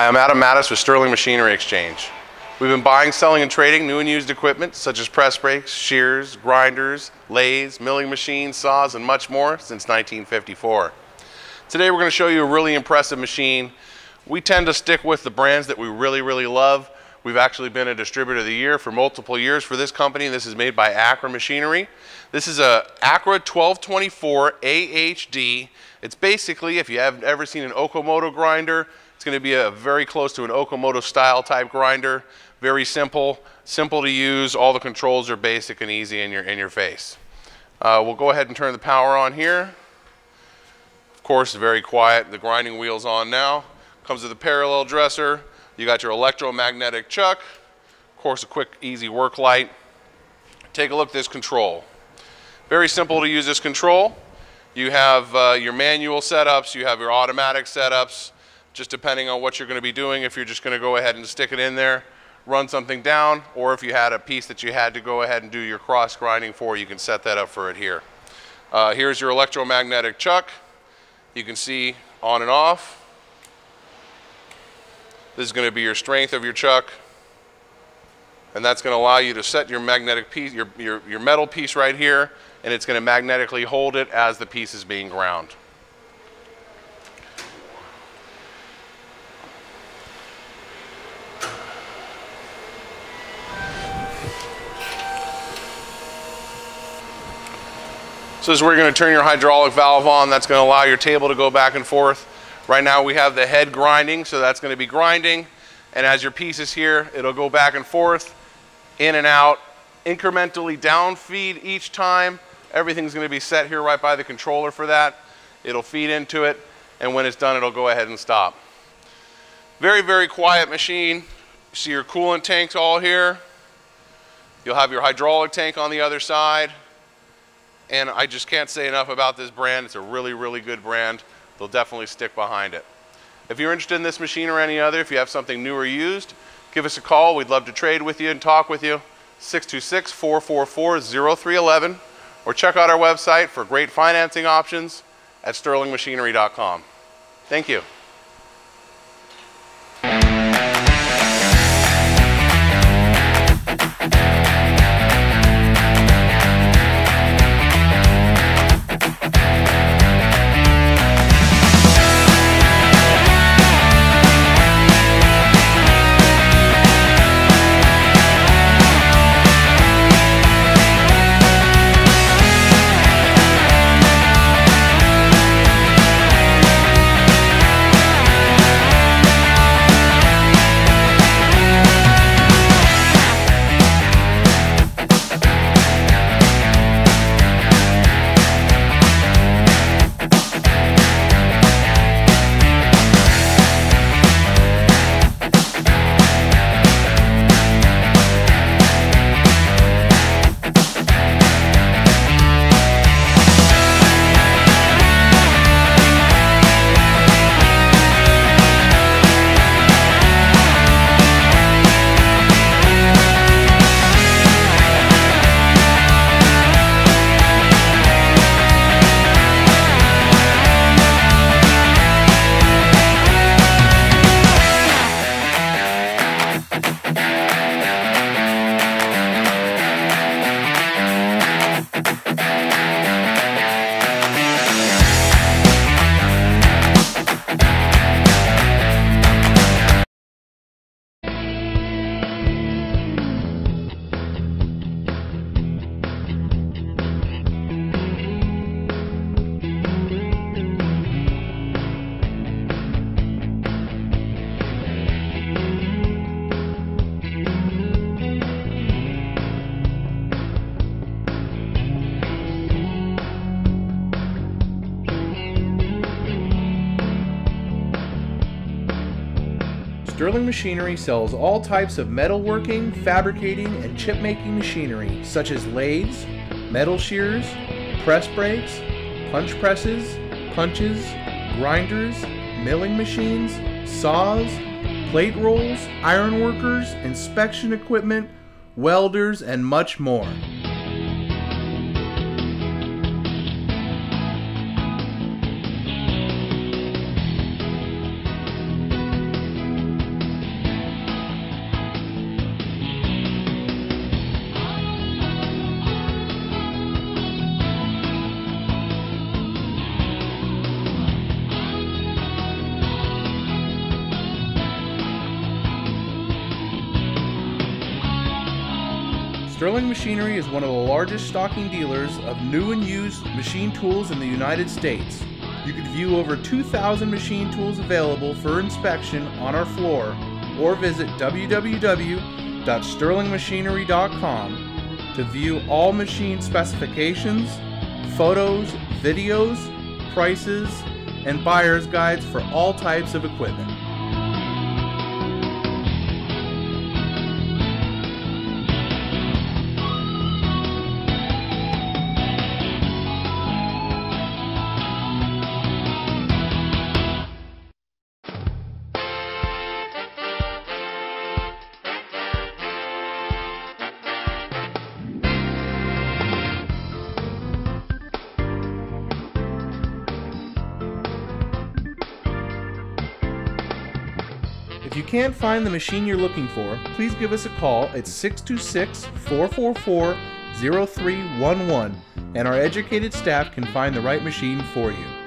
Hi, I'm Adam Mattis with Sterling Machinery Exchange. We've been buying, selling, and trading new and used equipment such as press brakes, shears, grinders, lathes, milling machines, saws, and much more since 1954. Today we're going to show you a really impressive machine. We tend to stick with the brands that we really love. We've actually been a distributor of the year for multiple years for this company. This is made by Acra Machinery. This is a Acra 1224AHD. It's basically, if you have ever seen an Okamoto grinder, it's going to be very close to an Okamoto style type grinder. Very simple to use. All the controls are basic and easy in your face. We'll go ahead and turn the power on here. Of course, very quiet. The grinding wheel's on now. Comes with a parallel dresser. You got your electromagnetic chuck. Of course, a quick, easy work light. Take a look at this control. Very simple to use this control. You have your manual setups. You have your automatic setups. Just depending on what you're going to be doing, if you're just going to go ahead and stick it in there, run something down, or if you had a piece that you had to go ahead and do your cross grinding for, you can set that up for it here. Here's your electromagnetic chuck. You can see on and off. This is going to be your strength of your chuck, and that's going to allow you to set your magnetic piece, your metal piece right here, and it's going to magnetically hold it as the piece is being ground. So this is where you're going to turn your hydraulic valve on. That's going to allow your table to go back and forth. Right now we have the head grinding, so that's going to be grinding. And as your piece is here, it'll go back and forth, in and out, incrementally down feed each time. Everything's going to be set here right by the controller for that. It'll feed into it, and when it's done, it'll go ahead and stop. Very quiet machine. You see your coolant tanks all here. You'll have your hydraulic tank on the other side. And I just can't say enough about this brand. It's a really good brand. They'll definitely stick behind it. If you're interested in this machine or any other, if you have something new or used, give us a call. We'd love to trade with you and talk with you. 626-444-0311, or check out our website for great financing options at sterlingmachinery.com. Thank you. Sterling Machinery sells all types of metalworking, fabricating, and chip-making machinery, such as lathes, metal shears, press brakes, punch presses, punches, grinders, milling machines, saws, plate rolls, iron workers, inspection equipment, welders, and much more. Sterling Machinery is one of the largest stocking dealers of new and used machine tools in the United States. You can view over 2,000 machine tools available for inspection on our floor, or visit www.sterlingmachinery.com to view all machine specifications, photos, videos, prices, and buyer's guides for all types of equipment. If you can't find the machine you're looking for, please give us a call at 626-444-0311 and our educated staff can find the right machine for you.